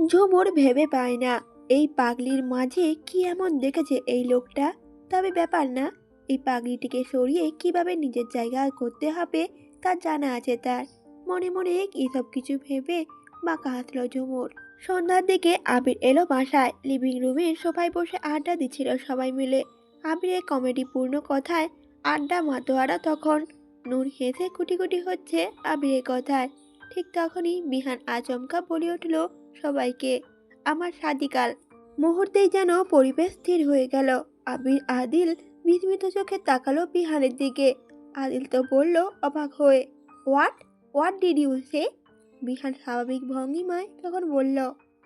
ঝুমুর ভেবে পায় না এই পাগলির মাঝে কি এমন দেখেছে এই লোকটা। তবে ব্যাপার না, এই পাগলিটিকে সরিয়ে কিভাবে নিজের জায়গা করতে হবে তা জানা আছে তার। মনে মনে এসব কিছু ভেবে বাঁকা হাসল ঝুমুর। সন্ধ্যার দিকে আবির এলো বাসায়। লিভিং রুমের সোফায় বসে আড্ডা দিচ্ছিল সবাই মিলে। আবিরের কমেডিপূর্ণ কথায় আড্ডা মাতোয়ারা তখন। নূর হেসে কুটি কুটি হচ্ছে আবিরের কথায়। ঠিক তখনই বিহান আচমকা বলে উঠল সবাইকে, আমার শাদিকাল। মুহূর্তেই যেন পরিবেশ স্থির হয়ে গেল। আবির আদিল বিস্মিত চোখে তাকালো বিহানের দিকে। আদিল তো বলল অবাক হয়ে, হোয়াট হোয়াট ডিড ইউ সে? বিহান স্বাভাবিক ভঙ্গিমায় তখন বলল,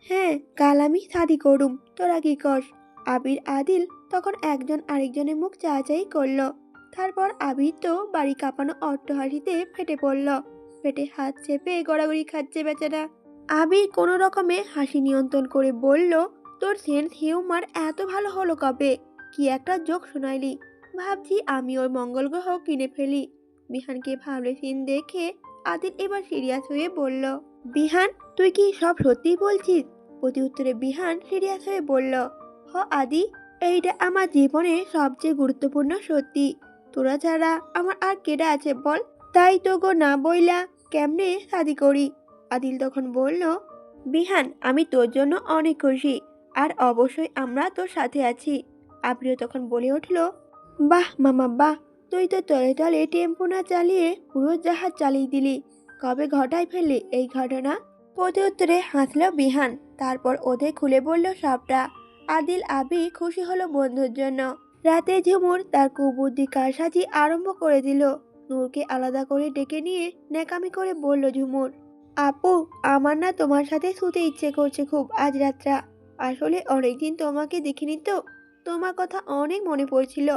হ্যাঁ কাল আমি শাদি করুম, তোরা কি কর? আবির আদিল তখন একজন আরেকজনের মুখ চাচাই করলো। তারপর আবির তো বাড়ি কাঁপানো অট্টহাসিতে ফেটে পড়ল। পেটে হাত চেপে গড়াগড়ি খাচ্ছে বেচারা। আবির কোনো রকমে হাসি নিয়ন্ত্রণ করে বলল, তোর সেন্স হিউমার এত ভালো হলো কবে? কি একটা জোক শোনাইলি, ভাবছি আমি ওর মঙ্গল গ্রহ কিনে ফেলি। বিহানকে ভাবলে সিন দেখে আদিল এবার সিরিয়াস হয়ে বলল, বিহান তুই কি সব সত্যি বলছিস? প্রতি উত্তরে বিহান সিরিয়াস হয়ে বলল, হ আদি, এইটা আমার জীবনের সবচেয়ে গুরুত্বপূর্ণ সত্যি। তোরা ছাড়া আমার আর কেডা আছে বল? তাই তো গো না বইলা কেমনে শাদি করি? আদিল তখন বলল, বিহান আমি তোর জন্য অনেক খুশি, আর অবশ্যই আমরা তোর সাথে আছি। আবিরও তখন বলে উঠল, বাহ মামা বাহ, তুই তো তলে তলে টেম্পো না চালিয়ে পুরো জাহাজ চালিয়ে দিলি। কবে ঘটায় ফেললি এই ঘটনা? প্রতি উত্তরে হাসল বিহান। তারপর ওদের খুলে বলল সবটা। আদিল আবি খুশি হলো বন্ধুর জন্য। রাতে ঝুমুর তার কুবুদ্ধি কারসাজি আরম্ভ করে দিল। নূরকে আলাদা করে ডেকে নিয়ে ন্যাকামি করে বলল ঝুমুর, আপু আমার না তোমার সাথে শুতে ইচ্ছে করছে খুব আজ রাতটা। আসলে অনেকদিন তোমাকে দেখিনি তো, তোমার কথা অনেক মনে পড়ছিল।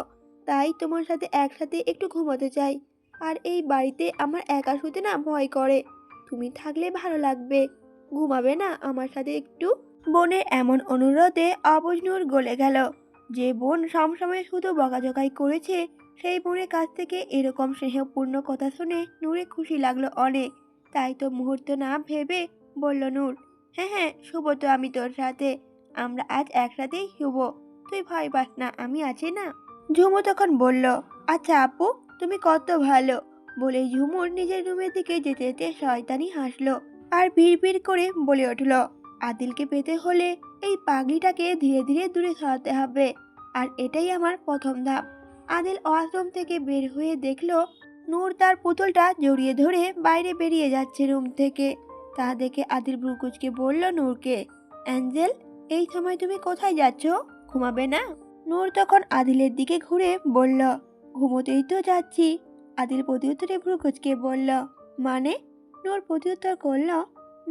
তাই তোমার সাথে একসাথে একটু ঘুমাতে চাই। আর এই বাড়িতে আমার একা শুতে না ভয় করে। তুমি থাকলে ভালো লাগবে। ঘুমাবে না আমার সাথে একটু? বোনের এমন অনুরোধে অবুঝ নূর গলে গেল। যে বোন সবসময় শুধু বকাঝকাই করেছে, সেই বোনের কাছ থেকে এরকম স্নেহপূর্ণ কথা শুনে নূরে খুশি লাগলো অনেক। তাই তো মুহূর্ত না ভেবে বলল নূর, হ্যাঁ হ্যাঁ শুভ তো আমি তোর সাথে। আমরা আজ একসাথেই শুভ। তুই ভয় পাস না, আমি আছি না। ঝুমু তখন বলল, আচ্ছা আপু তুমি কত ভালো। বলে ঝুমুর নিজের রুমের দিকে যেতে যেতে শয়তানি হাসলো। আর বিড় করে বলে উঠল, আদিলকে পেতে হলে এই পাগলিটাকে ধীরে ধীরে দূরে সরাতে হবে। আর এটাই আমার প্রথম ধাপ। আদিল ওয়াশরুম থেকে বের হয়ে দেখলো নূর তার পুতুলটা জড়িয়ে ধরে বাইরে বেরিয়ে যাচ্ছে রুম থেকে। তা দেখে আদিল ভ্রুকুচকে বলল নূরকে, অ্যাঞ্জেল এই সময় তুমি কোথায় যাচ্ছ? ঘুমাবে না? নূর তখন আদিলের দিকে ঘুরে বলল, ঘুমোতেই তো যাচ্ছি। আদিল প্রত্যুত্তরে ভ্রুকুচকে বলল, মানে? নূর প্রত্যুত্তর করল,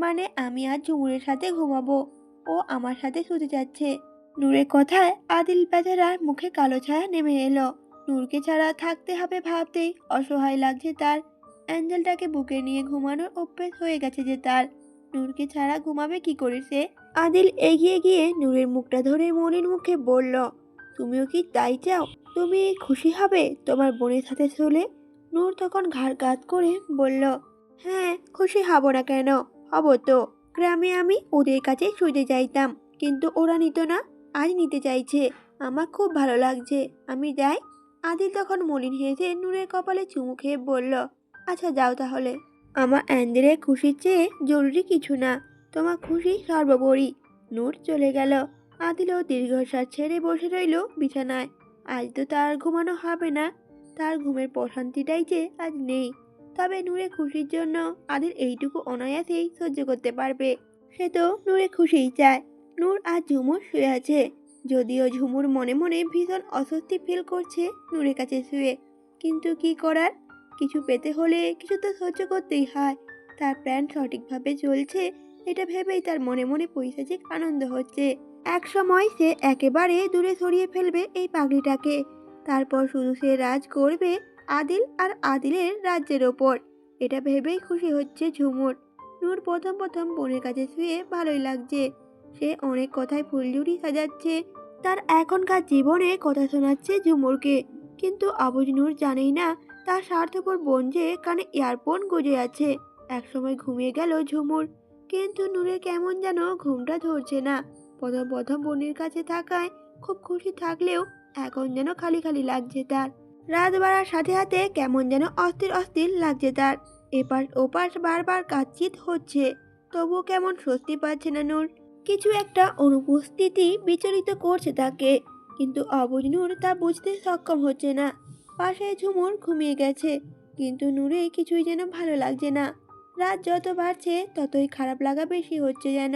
মানে আমি আজ ঝুমুরের সাথে ঘুমাবো। ও আমার সাথে শুতে যাচ্ছে। নূরের কথায় আদিল বেচারার মুখে কালো ছায়া নেমে এলো। নূরকে ছাড়া থাকতে হবে ভাবতেই অসহায় লাগছে তার। অ্যাঞ্জেলটাকে বুকে নিয়ে ঘুমানোর অভ্যেস হয়ে গেছে যে তার। নূরকে ছাড়া ঘুমাবে কি করে সে? আদিল এগিয়ে গিয়ে নূরের মুখটা ধরে মনির মুখে বলল, তুমিও কি তাই চাও? তুমি খুশি হবে তোমার বোনের সাথে শুলে? নূর তখন ঘাড় কাত করে বলল, হ্যাঁ খুশি হব না কেন, হব তো। গ্রামে আমি ওদের কাছে শুতে যাইতাম, কিন্তু ওরা নিত না। আজ নিতে চাইছে। আমার খুব ভালো লাগছে, আমি যাই। আদিল তখন মলিন হেসে নূরের কপালে চুমু খেয়ে বলল, আচ্ছা যাও তাহলে। আমার অ্যান্ডেলের খুশির চেয়ে জরুরি কিছু না, তোমার খুশি সর্বোপরি। নূর চলে গেল। আদিলও দীর্ঘশ্বাস ছেড়ে বসে রইল বিছানায়। আজ তো তার ঘুমানো হবে না। তার ঘুমের প্রশান্তিটাই যে আজ নেই। তবে নূরের খুশির জন্য আদিল এইটুকু অনায়াসেই সহ্য করতে পারবে। সে তো নূরের খুশিই চায়। নূর আর ঝুমুর শুয়ে আছে। যদিও ঝুমুর মনে মনে ভীষণ অস্বস্তি ফিল করছে নূরের কাছে শুয়ে, কিন্তু কি করার? কিছু পেতে হলে কিছু তো সহ্য করতেই হয়। তার প্ল্যান সঠিকভাবে চলছে এটা ভেবেই তার মনে মনে পৈশাচিক আনন্দ হচ্ছে। এক সময় সে একেবারে দূরে সরিয়ে ফেলবে এই পাগলিটাকে। তারপর শুধু সে রাজ করবে আদিল আর আদিলের রাজ্যের ওপর। এটা ভেবেই খুশি হচ্ছে ঝুমুর। নূর প্রথম প্রথম বোনের কাছে শুয়ে ভালোই লাগছে। সে অনেক কথায় ফুলঝুরি সাজাচ্ছে। তার এখনকার জীবনে কথা শোনাচ্ছে ঝুমুরকে। কিন্তু অবুঝ নূর জানেই না তার স্বার্থপর বোন যে কানে ইয়ারফোন গুঁজে আছে। একসময় ঘুমিয়ে গেল ঝুমুর। কিন্তু নূরের কেমন যেন ঘুমটা ধরছে না। প্রথম প্রথম বোনের কাছে থাকায় খুব খুশি থাকলেও এখন যেন খালি খালি লাগছে তার। রাত বাড়ার সাথে সাথে কেমন যেন অস্থির অস্থির লাগছে তার। এপাশ ওপাশ বারবার কাচ্চিত হচ্ছে, তবুও কেমন স্বস্তি পাচ্ছে না নূর। কিছু একটা অনুপস্থিতি বিচলিত করছে তাকে, কিন্তু অবুঝ নূর তা বুঝতে সক্ষম হচ্ছে না। পাশে ঝুমুর ঘুমিয়ে গেছে, কিন্তু নূরে কিছুই যেন ভালো লাগছে না। রাত যত বাড়ছে ততই খারাপ লাগা বেশি হচ্ছে যেন।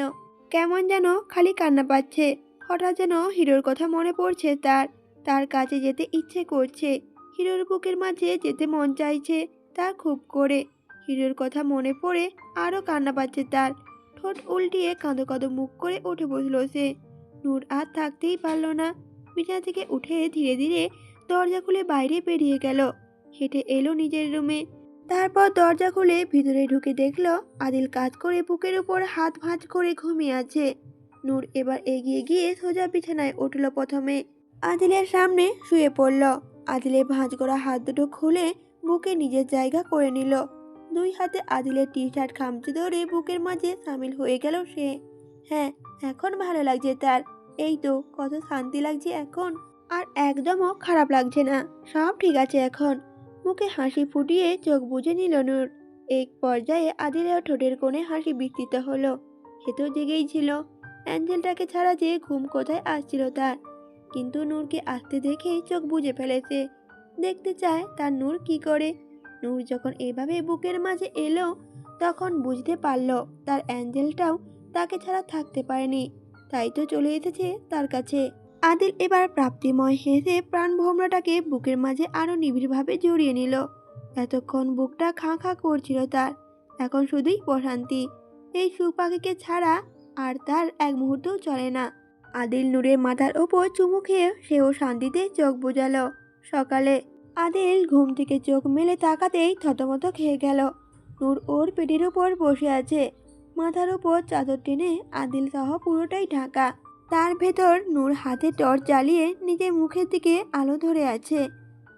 কেমন যেন খালি কান্না পাচ্ছে। হঠাৎ যেন হিরোর কথা মনে পড়ছে তার। তার কাছে যেতে ইচ্ছে করছে, হিরোর বুকের মাঝে যেতে মন চাইছে তার খুব করে। হিরোর কথা মনে পড়ে আরো কান্না পাচ্ছে তার। ঠোঁট উল্টিয়ে কাঁদো কাঁদো মুখ করে উঠে বসলো সে। নূর আর থাকতেই পারল না, বিছানা থেকে উঠে ধীরে ধীরে দরজা খুলে বাইরে বেরিয়ে গেল। হেঁটে এলো নিজের রুমে। তারপর দরজা খুলে ভিতরে ঢুকে দেখলো আদিল কাজ করে বুকের উপর হাত ভাঁজ করে ঘুমিয়ে আছে। নূর এবার এগিয়ে গিয়ে সোজা বিছানায় উঠল। প্রথমে আদিলের সামনে শুয়ে পড়ল। আদিলের ভাঁজ করা হাত দুটো খুলে বুকে নিজের জায়গা করে নিল। দুই হাতে আদিলের টি শার্ট খামচে ধরে বুকের মাঝে সামিল হয়ে গেল সে। হ্যাঁ, এখন ভালো লাগছে তার। এই তো কত শান্তি লাগছে এখন, আর একদমও খারাপ লাগছে না। সব ঠিক আছে এখন। মুখে হাসি ফুটিয়ে চোখ বুজে নিল নূর। এক পর্যায়ে আদিলের ঠোঁটের কোণে হাসি বিস্তৃত হলো। সে তো জেগেই ছিল। অ্যাঞ্জেলটাকে ছাড়া যে ঘুম কোথায় আসছিল তার। কিন্তু নূরকে আসতে দেখেই চোখ বুজে ফেলেছে। দেখতে চায় তার নূর কি করে। নূর যখন এভাবে বুকের মাঝে এলো, তখন বুঝতে পারল তার অ্যাঞ্জেলটাও তাকে ছাড়া থাকতে পারেনি, তাই তো চলে এসেছে তার কাছে। আদিল এবার প্রাপ্তিময় হেসে প্রাণ ভোমরাটাকে বুকের মাঝে আরো নিবিড়ভাবে জড়িয়ে নিল। এতক্ষণ বুকটা খাঁ খাঁ করছিল তার, এখন শুধুই প্রশান্তি। এই সুপাখিকে ছাড়া আর তার এক মুহূর্তও চলে না। আদিল নূরের মাথার ওপর চুমু খেয়ে সেও শান্তিতে চোখ বুজালো। সকালে আদিল ঘুম থেকে চোখ মেলে তাকাতেই থতমত খেয়ে গেল। নূর ওর পেটের উপর বসে আছে, মাথার উপর চাদর টেনে আদিল সহ পুরোটাই ঢাকা। তার ভেতর নূর হাতে টর্চ জ্বালিয়ে নিজের মুখের দিকে আলো ধরে আছে।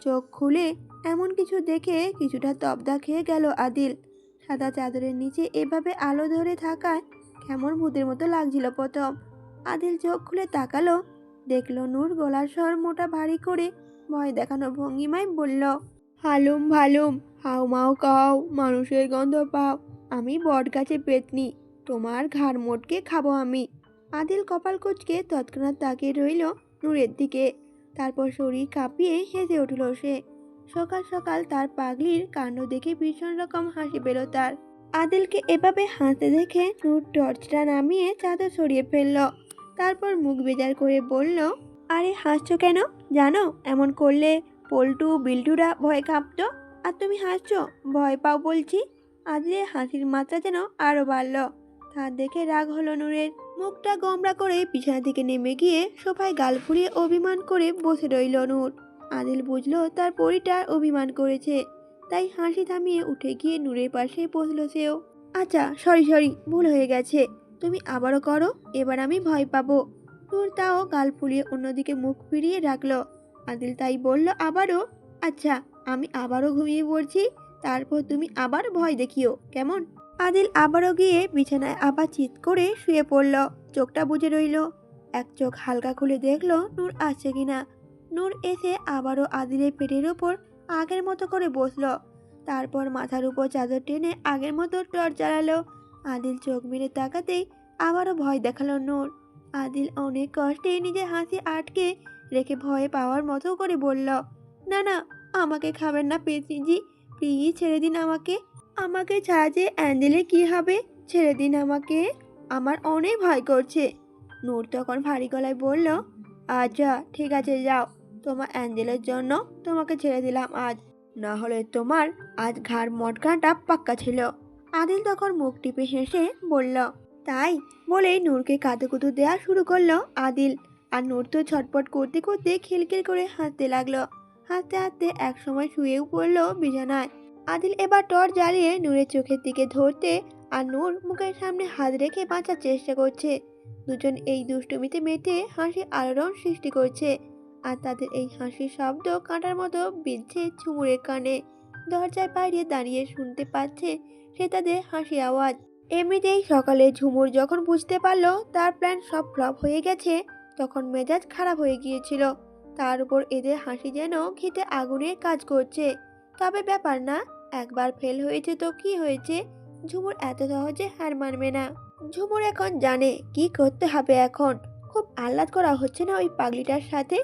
চোখ খুলে এমন কিছু দেখে কিছুটা তবদা খেয়ে গেল আদিল। সাদা চাদরের নিচে এভাবে আলো ধরে থাকায় কেমন ভূতের মতো লাগছিল প্রথম। আদিল চোখ খুলে তাকালো, দেখলো নূর গলার স্বর মোটা ভারী করে ভয় দেখানো ভঙ্গিমায় বলল, হালুম ভালুম হাউ মাউ কাউ, মানুষের গন্ধ পাও, আমি বট গাছে পেতনি, তোমার ঘাড় মোটকে খাবো আমি। আদিল কপাল কুঁচকে তৎক্ষণাৎ তাকিয়ে রইল নূরের দিকে। তারপর শরীর কাঁপিয়ে হেসে উঠল সে। সকাল সকাল তার পাগলির কাণ্ড দেখে ভীষণ রকম হাসি পেল তার। আদিলকে এভাবে হাসতে দেখে নূর টর্চটা নামিয়ে চাদর সরিয়ে ফেলল। তারপর মুখ বেজার করে বলল, আরে হাসছো কেন? জানো এমন করলে পল্টু বিল্টুরা ভয় কাঁপতো, আর তুমি হাসছো? ভয় পাও বলছি। আদিলের হাসির মাত্রা যেন আরো বাড়ল। তা দেখে রাগ হলো নূরের। মুখটা গোমড়া করে বিছানা থেকে নেমে গিয়ে সোফায় গাল ফুলিয়ে অভিমান করে বসে রইল নূর। আদিল বুঝলো তার পরিটা অভিমান করেছে, তাই হাসি থামিয়ে উঠে গিয়ে নূরের পাশে বসলো সেও। আচ্ছা সরি সরি, ভুল হয়ে গেছে, তুমি আবারও করো, এবার আমি ভয় পাবো। নূর তাও গাল ফুলিয়ে অন্যদিকে মুখ ফিরিয়ে রাখলো। আদিল তাই বলল আবারও। আচ্ছা, আমি আবারও ঘুমিয়ে পড়ছি, তারপর তুমি আবার ভয় দেখিও, কেমন? আদিল আবারও গিয়ে বিছানায় আবার চিৎ করে শুয়ে পড়ল। চোখটা বুজে রইল। এক চোখ হালকা খুলে দেখলো নূর আসছে কিনা। নূর এসে আবারও আদিলের পেটের ওপর আগের মতো করে বসলো। তারপর মাথার উপর চাদর টেনে আগের মতো টর্চ জ্বালালো। আদিল চোখ মেলে তাকাতেই আবারও ভয় দেখালো নূর। আদিল অনেক কষ্টে নিজের হাসি আটকে রেখে ভয় পাওয়ার মতো করে বলল, না না, আমাকে খাবেন না পেতনিজি, প্লিজ ছেড়ে দিন আমাকে। আমাকে ছাড়া যে অ্যাঞ্জেলের কি হবে, ছেড়ে দিন আমাকে, আমার অনেক ভয় করছে। নূর তখন ভারী গলায় বলল, আচ্ছা ঠিক আছে যাও, তোমার অ্যাঞ্জেলের জন্য তোমাকে ছেড়ে দিলাম আজ, না হলে তোমার আজ ঘাড় মটকাটা পাক্কা ছিল। আদিল তখন মুখ টিপে হেসে বলল, তাই বলেই নূরকে কাঁদুকুতু দেওয়া শুরু করলো আদিল। আর নূর তো ছটপট করতে করতে খিলখিল করে হাসতে লাগলো। হাসতে হাসতে এক সময় শুয়েও পড়লো বিছানায়। আদিল এবার টর্চ জ্বালিয়ে নূরের চোখের দিকে ধরতে, আর নূর মুখের সামনে হাত রেখে বাঁচার চেষ্টা করছে। দুজন এই দুষ্টুমিতে মেতে হাসি আলোড়ন সৃষ্টি করছে, আর তাদের এই হাসির শব্দ কাঁটার মতো বিঁধছে ঝুমুরের কানে। দরজার বাইরে দাঁড়িয়ে শুনতে পাচ্ছে সে তাদের হাসি আওয়াজ। এমনিতেই সকালে ঝুমুর যখন বুঝতে পারলো তার প্ল্যান সব ফ্লপ হয়ে গেছে, তখন মেজাজ খারাপ হয়ে গিয়েছিল। তার উপর এদের হাসি যেন ঘিতে আগুনের কাজ করছে। তবে ব্যাপার না, একবার ফেল হয়েছে তো কি হয়েছে, ঝুমুর এত সহজে হার মানবে না। ঝুমুর এখন জানে কি করতে হবে এখন। খুব আহ্লাদ করা হচ্ছে না ওই পাগলিটার সাথে,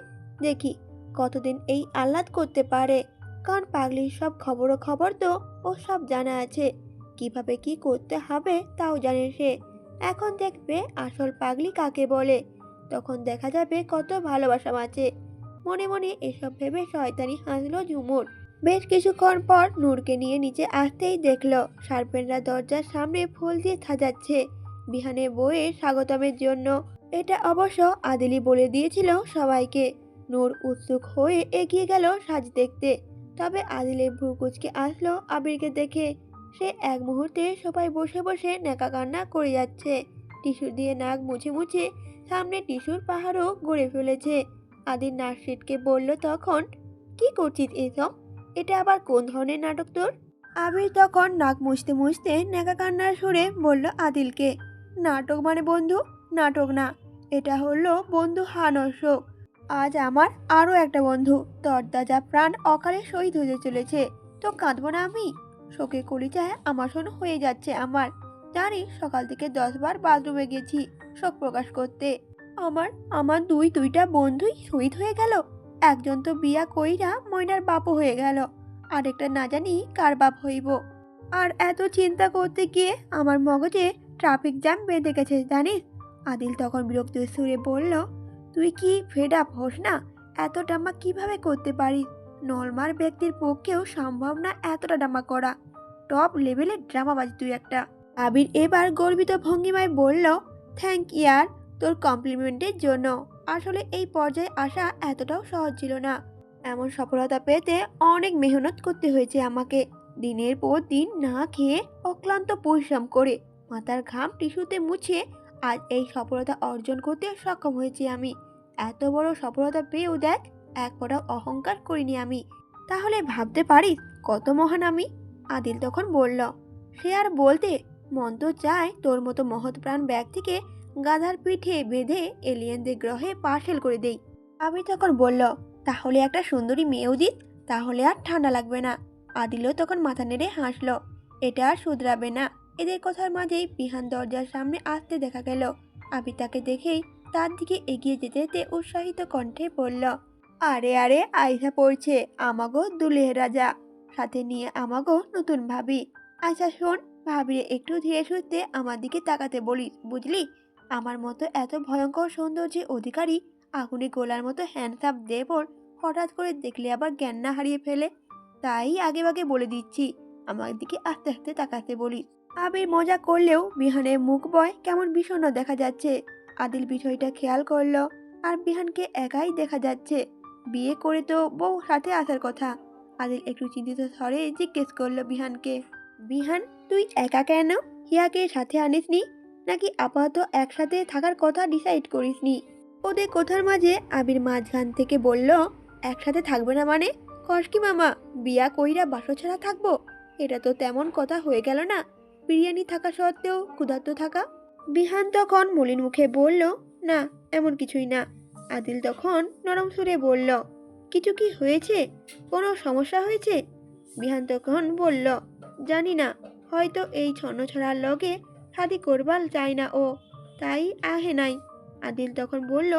দেখি কতদিন এই আহ্লাদ করতে পারে। কারণ পাগলির সব খবর তো ও সব জানা আছে, কিভাবে কি করতে হবে তাও জানে সে। এখন দেখবে আসল পাগলি কাকে বলে, তখন দেখা যাবে কত ভালোবাসা আছে। মনে মনে এসব ভেবে শয়তানি হাসলো ঝুমুর। বেশ কিছুক্ষণ পর নূরকে নিয়ে নিচে আসতেই দেখলো সার্পেনরা দরজার সামনে ফুল দিয়ে সাজাচ্ছে বিহানের বউয়ের স্বাগতমের জন্য। এটা অবশ্য আদিলি বলে দিয়েছিল সবাইকে। নূর উৎসুক হয়ে এগিয়ে গেল সাজ দেখতে। তবে আদিলের ভ্রু কুঁচকে আসলো আবিরকে দেখে। সে এক মুহূর্তে সবাই বসে বসে নেকা কান্না করে যাচ্ছে। টিস্যু দিয়ে নাক মুছে মুছে সামনে টিস্যুর পাহাড়ও গড়ে ফেলেছে। আদিল নার্সিটকে বলল তখন, কি করছিস এসব? এটা আবার কোন ধরনের নাটক তোর? আবির তখন নাক মুছতে মুছতে নেকা কান্নার সুরে বলল আদিলকে, নাটক মানে বন্ধু? নাটক না, এটা হলো বন্ধু হানসক। আজ আমার আরও একটা বন্ধু তরতাজা প্রাণ অকালে শহীদ হতে চলেছে। তো কাঁদবো না আমি? শোকে কলিজায় আমার শোন হয়ে যাচ্ছে আমার। জানিস সকাল থেকে 10 বার বাথরুমে গেছি শোক প্রকাশ করতে। আমার আমার দুইটা বন্ধুই শহীদ হয়ে গেল। একজন তো বিয়া কইরা ময়নার বাপও হয়ে গেল, আরেকটা না জানি কার বাপ হইব। আর এত চিন্তা করতে গিয়ে আমার মগজে ট্রাফিক জ্যাম বেঁধে গেছে জানিস। আদিল তখন বিরক্তির সুরে বলল, তুই কি ফেড আপ হোস না? এত ড্রামা কিভাবে করতে পারিস? নর্মাল ব্যক্তির পক্ষেও সম্ভব না এতটা ড্রামা করা। টপ লেভেলের ড্রামাবাজ তুই একটা। আবির এবার গর্বিত ভঙ্গিমায় বলল, থ্যাংক ইয়ার তোর কমপ্লিমেন্টের জন্য। আসলে এই পর্যায়ে আসা এতটাও সহজ ছিল না। এমন সফলতা পেতে অনেক মেহনত করতে হয়েছে আমাকে। দিনের পর দিন না খেয়ে অক্লান্ত পরিশ্রম করে মাথার ঘাম টিস্যুতে মুছে আজ এই সফলতা অর্জন করতে সক্ষম হয়েছি আমি। এত বড় সফলতা পেয়েও দেখ এক ফোঁটাও অহংকার করিনি আমি। তাহলে ভাবতে পারিস কত মহান আমি। আদিল তখন বলল, সে আর বলতে, মন তো চায় তোর মতো মহৎ প্রাণ ব্যক্তিকে গাধার পিঠে বেঁধে এলিয়েনদের গ্রহে পার্সেল করে দেই। আমি তখন বলল, তাহলে একটা সুন্দরী মেয়েও দিত, তাহলে আর ঠান্ডা লাগবে না। আদিলও তখন মাথা নেড়ে হাসলো। এটা আর শুধরাবে না। এদের কথার মাঝেই বিহান দরজার সামনে আসতে দেখা গেল। আবি তাকে দেখেই তার দিকে এগিয়ে যেতে যেতে উৎসাহিত কণ্ঠে বলল, আরে আরে আইসা পড়ছে আমাগো দুলের রাজা, সাথে নিয়ে আমাগো নতুন ভাবি। আচ্ছা শোন, ভাবিরে একটু ধীরে সুস্থে আমার দিকে তাকাতে বলিস বুঝলি। আমার মতো এত ভয়ঙ্কর সৌন্দর্যের অধিকারী আগুনে গোলার মতো হ্যান্ডসাম দেবর হঠাৎ করে দেখলে আবার জ্ঞান না হারিয়ে ফেলে। তাই আগে ভাগে বলে দিচ্ছি, আমার দিকে আস্তে আস্তে তাকাতে বলিস। আবির মজা করলেও বিহানের মুখ বয় কেমন বিষণ্ণ দেখা যাচ্ছে। আদিল বিষয়টা খেয়াল করলো। আর বিহানকে একাই দেখা যাচ্ছে। বিয়ে করে তো বউ সাথে আসার কথা। আদিল একটু চিন্তিত স্বরে জিজ্ঞেস করলো বিহানকে, বিহান তুই একা কেন? হিয়াকে সাথে আনিসনি? নাকি আপাতত একসাথে থাকার কথা ডিসাইড করিসনি? ওদের কথার মাঝে আবির মাঝখান থেকে বলল, একসাথে থাকবে না মানে? কস কি মামা, বিয়া কইরা বাসা ছাড়া থাকবো? এটা তো তেমন কথা হয়ে গেল না। বিরিয়ানি থাকা সত্ত্বেও ক্ষুধার্ত থাকা। বিহান তখন মলিন মুখে বলল, না এমন কিছুই না। আদিল তখন নরম সুরে বলল, কিছু কি হয়েছে? কোনো সমস্যা হয়েছে? বিহান তখন বলল, জানি না, হয়তো এই ছন্নছাড়ার লগে শাদি করবার চায় না ও, তাই আহে নাই। আদিল তখন বলল,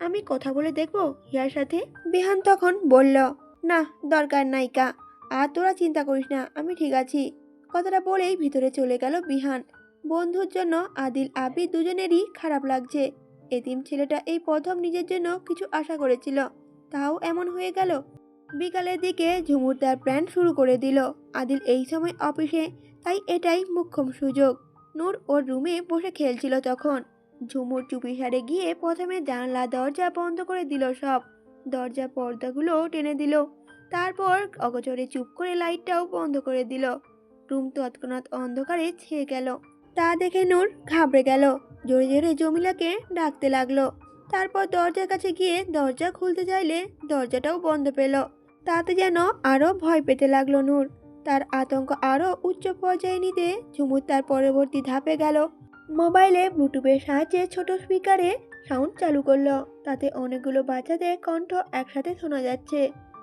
আমি কথা বলে দেখবো হিয়ার সাথে। বিহান তখন বলল, না দরকার নাই কা, আর তোরা চিন্তা করিস না, আমি ঠিক আছি। কথাটা বলেই ভিতরে চলে গেল বিহান। বন্ধুর জন্য আদিল আবির দুজনেরই খারাপ লাগছে। এতিম ছেলেটা এই প্রথম নিজের জন্য কিছু আশা করেছিল, তাও এমন হয়ে গেল। বিকালের দিকে ঝুমুর তার প্ল্যান শুরু করে দিল। আদিল এই সময় অফিসে, তাই এটাই মোক্ষম সুযোগ। নূর ওর রুমে বসে খেলছিল তখন। ঝুমুর চুপিসারে গিয়ে প্রথমে জানলা দরজা বন্ধ করে দিল সব। দরজা পর্দাগুলো টেনে দিল। তারপর অগোচরে চুপ করে লাইটটাও বন্ধ করে দিল। রুম তৎক্ষণাৎ অন্ধকারে ছেয়ে গেল। তা দেখে নূর ঘাবড়ে গেল। জোরে জোরে জমিলাকে ডাকতে লাগলো। তারপর দরজার কাছে গিয়ে দরজা খুলতে চাইলে দরজাটাও বন্ধ পেল। তাতে যেন আরো ভয় পেতে লাগলো নূর। তার আতঙ্ক আরও উচ্চ পর্যায়ে নিতে ঝুমুর তার পরবর্তী ধাপে গেল। মোবাইলে ব্লুটুথের সাহায্যে ছোট স্পিকারে সাউন্ড চালু করলো। তাতে অনেকগুলো বাচ্চাদের কণ্ঠ একসাথে শোনা যাচ্ছে।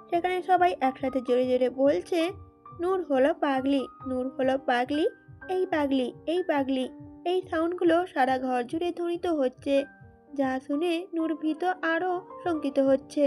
সেখানে সবাই একসাথে জোরে জোরে বলছে, নূর হলো পাগলি, নূর হলো পাগলি, এই পাগলি, এই পাগলি। এই সাউন্ডগুলো সারা ঘর জুড়ে ধ্বনিত হচ্ছে, যা শুনে নূর ভীত আরও শঙ্কিত হচ্ছে।